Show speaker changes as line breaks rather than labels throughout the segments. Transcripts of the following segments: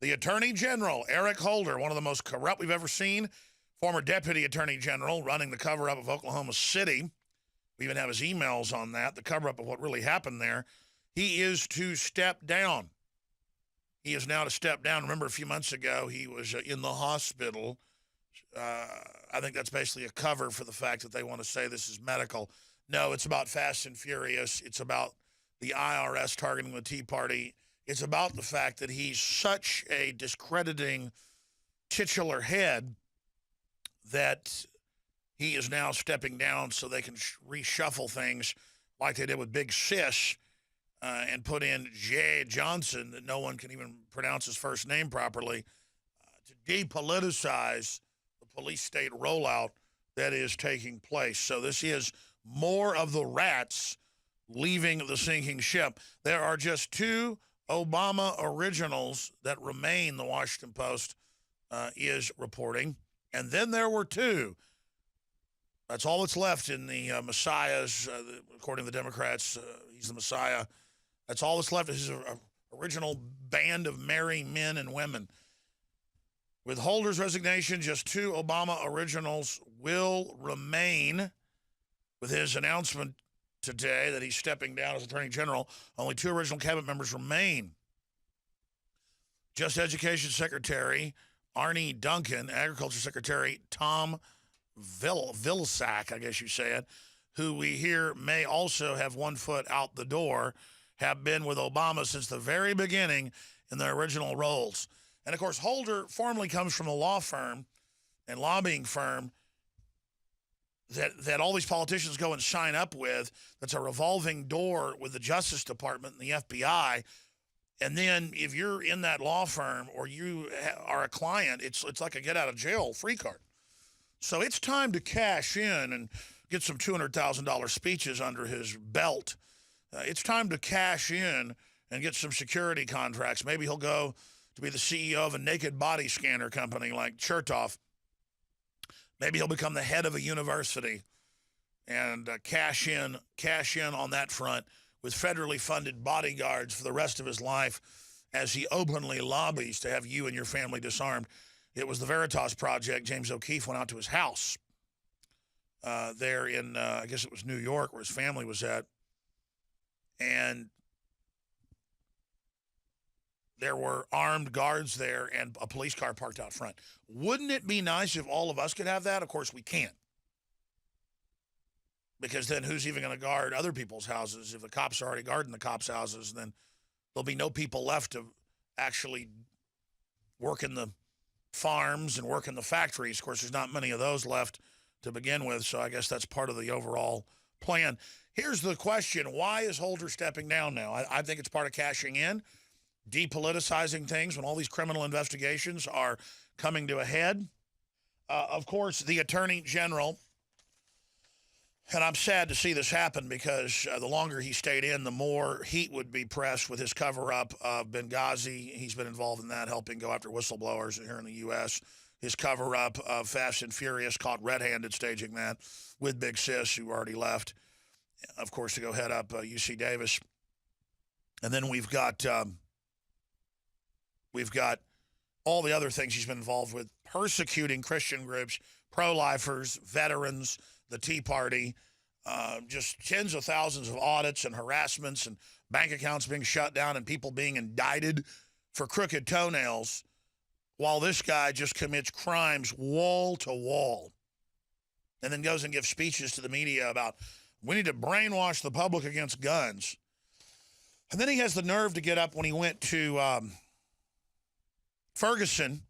The Attorney General, Eric Holder, one of the most corrupt we've ever seen, former Deputy Attorney General running the cover-up of Oklahoma City. We even have his emails on that, the cover-up of what really happened there. He is to step down. He is now to step down. Remember, a few months ago, he was in the hospital. I think that's basically a cover for the fact that they want to say this is medical. No, it's about Fast and Furious. It's about the IRS targeting the Tea Party. It's about the fact that he's such a discrediting titular head that he is now stepping down so they can reshuffle things like they did with Big Sis and put in Jay Johnson, that no one can even pronounce his first name properly, to depoliticize the police state rollout that is taking place. So this is more of the rats leaving the sinking ship. There are just two Obama originals that remain, the Washington Post is reporting. And then there were two. That's all that's left in the Messiahs, according to the Democrats. He's the Messiah. That's all that's left is his original band of merry men and women. With Holder's resignation, just two Obama originals will remain. With his announcement today that he's stepping down as Attorney General, only two original cabinet members remain. Just Education Secretary Arnie Duncan, Agriculture Secretary Tom Vilsack, I guess you said, who we hear may also have one foot out the door, have been with Obama since the very beginning in their original roles. And, of course, Holder formerly comes from a law firm and lobbying firm that all these politicians go and sign up with. That's a revolving door with the Justice Department and the FBI. And then if you're in that law firm or you are a client, it's like a get-out-of-jail free card. So it's time to cash in and get some $200,000 speeches under his belt. It's time to cash in and get some security contracts. Maybe he'll go to be the CEO of a naked body scanner company like Chertoff. Maybe he'll become the head of a university and cash in on that front with federally funded bodyguards for the rest of his life as he openly lobbies to have you and your family disarmed. It was the Veritas Project. James O'Keefe went out to his house there in, I guess it was New York, where his family was at. And there were armed guards there and a police car parked out front. Wouldn't it be nice if all of us could have that? Of course, we can't. Because then who's even going to guard other people's houses? If the cops are already guarding the cops' houses, then there'll be no people left to actually work in the farms and work in the factories. Of course, there's not many of those left to begin with, so I guess that's part of the overall plan. Here's the question. Why is Holder stepping down now? I think it's part of cashing in, depoliticizing things when all these criminal investigations are coming to a head. Of course, the Attorney General, and I'm sad to see this happen because the longer he stayed in, the more heat would be pressed with his cover-up of Benghazi. He's been involved in that, helping go after whistleblowers here in the U.S. His cover-up of Fast and Furious, caught red-handed staging that with Big Sis, who already left, of course, to go head up UC Davis. And then we've got all the other things he's been involved with, persecuting Christian groups, pro-lifers, veterans, the Tea Party, just tens of thousands of audits and harassments and bank accounts being shut down and people being indicted for crooked toenails, while this guy just commits crimes wall to wall and then goes and gives speeches to the media about we need to brainwash the public against guns. And then he has the nerve to get up when he went to Ferguson.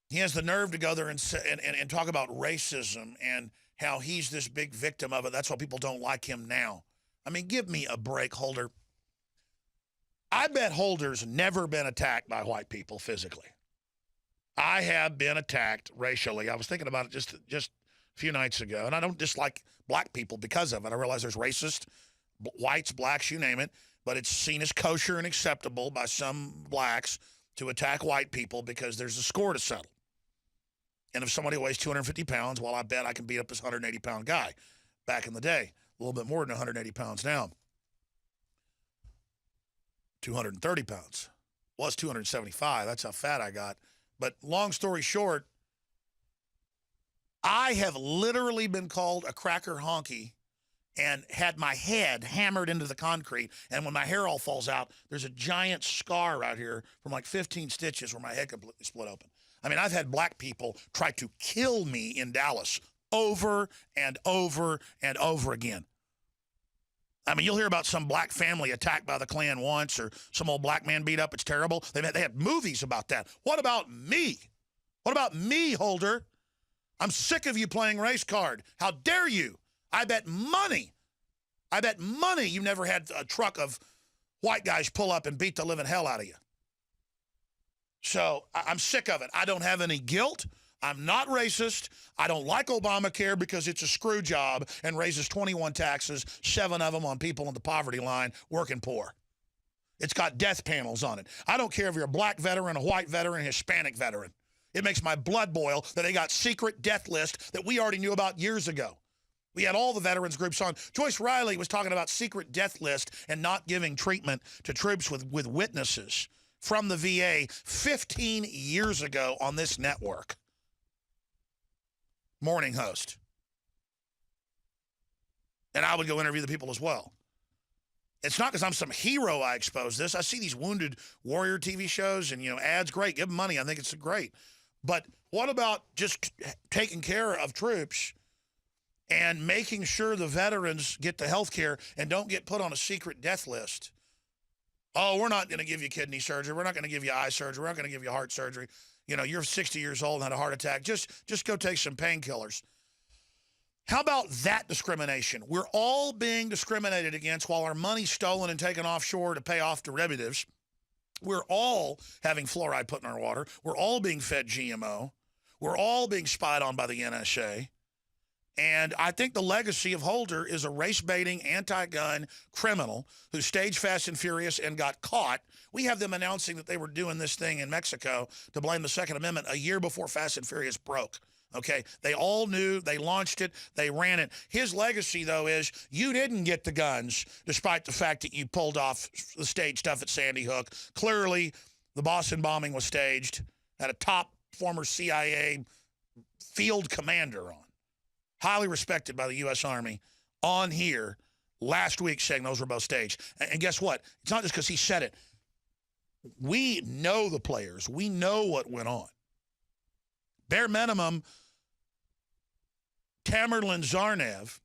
He has the nerve to go there and talk about racism and how he's this big victim of it. That's why people don't like him now. I mean, give me a break, Holder. I bet Holder's never been attacked by white people physically. I have been attacked racially. I was thinking about it just a few nights ago, and I don't dislike black people because of it. I realize there's racist, whites, blacks, you name it, but it's seen as kosher and acceptable by some blacks to attack white people because there's a score to settle. And if somebody weighs 250 pounds, well, I bet I can beat up this 180-pound guy back in the day. A little bit more than 180 pounds now. 230 pounds. Was 275. That's how fat I got. But long story short, I have literally been called a cracker honky and had my head hammered into the concrete. And when my hair all falls out, there's a giant scar right here from like 15 stitches where my head completely split open. I mean, I've had black people try to kill me in Dallas over and over and over again. I mean, you'll hear about some black family attacked by the Klan once or some old black man beat up. It's terrible. They had movies about that. What about me? What about me, Holder? I'm sick of you playing race card. How dare you? I bet money you never had a truck of white guys pull up and beat the living hell out of you. So I'm sick of it. I don't have any guilt. I'm not racist. I don't like Obamacare because it's a screw job and raises 21 taxes, 7 of them on people on the poverty line, working poor. It's got death panels on it. I don't care if you're a black veteran, a white veteran, a Hispanic veteran. It makes my blood boil that they got secret death lists that we already knew about years ago. We had all the veterans groups on. Joyce Riley was talking about secret death list and not giving treatment to troops with witnesses from the VA 15 years ago on this network. Morning host. And I would go interview the people as well. It's not because I'm some hero I expose this. I see these Wounded Warrior TV shows and, ads, great. Give them money. I think it's great. But what about just taking care of troops and making sure the veterans get the health care and don't get put on a secret death list? Oh, we're not going to give you kidney surgery. We're not going to give you eye surgery. We're not going to give you heart surgery. You're 60 years old and had a heart attack. Just go take some painkillers. How about that discrimination? We're all being discriminated against while our money's stolen and taken offshore to pay off derivatives. We're all having fluoride put in our water. We're all being fed GMO. We're all being spied on by the NSA. And I think the legacy of Holder is a race-baiting, anti-gun criminal who staged Fast and Furious and got caught. We have them announcing that they were doing this thing in Mexico to blame the Second Amendment a year before Fast and Furious broke. Okay, they all knew, they launched it, they ran it. His legacy, though, is you didn't get the guns, despite the fact that you pulled off the stage stuff at Sandy Hook. Clearly, the Boston bombing was staged. Had a top former CIA field commander on, highly respected by the U.S. Army, on here last week saying those were both staged. And guess what? It's not just because he said it. We know the players. We know what went on. Bare minimum, Tamerlan Zarnev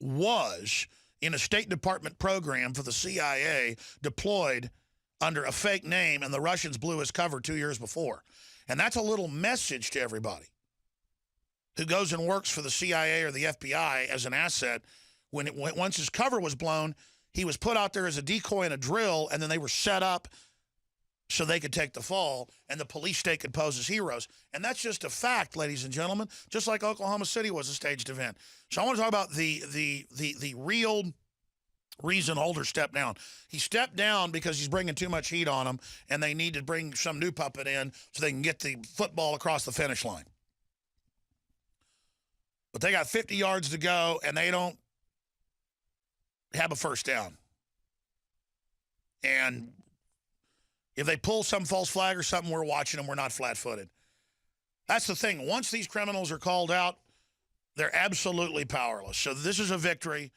was in a State Department program for the CIA deployed under a fake name, and the Russians blew his cover 2 years before. And that's a little message to everybody who goes and works for the CIA or the FBI as an asset. Once his cover was blown, he was put out there as a decoy and a drill, and then they were set up so they could take the fall, and the police state could pose as heroes. And that's just a fact, ladies and gentlemen, just like Oklahoma City was a staged event. So I want to talk about the real reason Holder stepped down. He stepped down because he's bringing too much heat on him, and they need to bring some new puppet in so they can get the football across the finish line. But they got 50 yards to go, and they don't have a first down. And if they pull some false flag or something, we're watching them. We're not flat-footed. That's the thing. Once these criminals are called out, they're absolutely powerless. So this is a victory.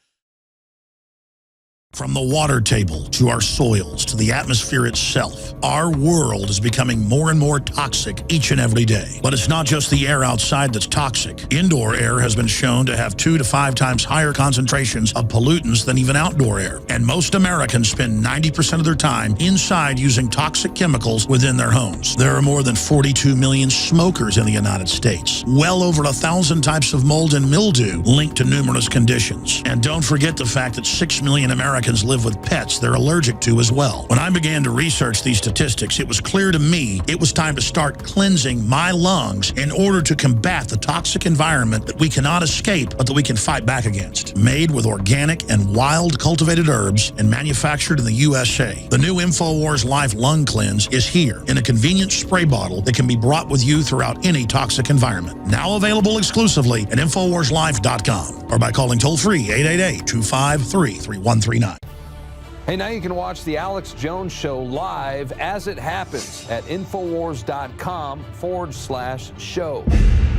From the water table to our soils to the atmosphere itself, our world is becoming more and more toxic each and every day. But it's not just the air outside that's toxic. Indoor air has been shown to have 2 to 5 times higher concentrations of pollutants than even outdoor air. And most Americans spend 90% of their time inside using toxic chemicals within their homes. There are more than 42 million smokers in the United States. Well over 1,000 types of mold and mildew linked to numerous conditions. And don't forget the fact that 6 million Americans live with pets they're allergic to as well. When I began to research these statistics, it was clear to me it was time to start cleansing my lungs in order to combat the toxic environment that we cannot escape, but that we can fight back against. Made with organic and wild cultivated herbs and manufactured in the USA, the new InfoWars Life Lung Cleanse is here in a convenient spray bottle that can be brought with you throughout any toxic environment. Now available exclusively at InfoWarsLife.com or by calling toll-free 888-253-3139.
Hey, now you can watch the Alex Jones Show live as it happens at Infowars.com/show.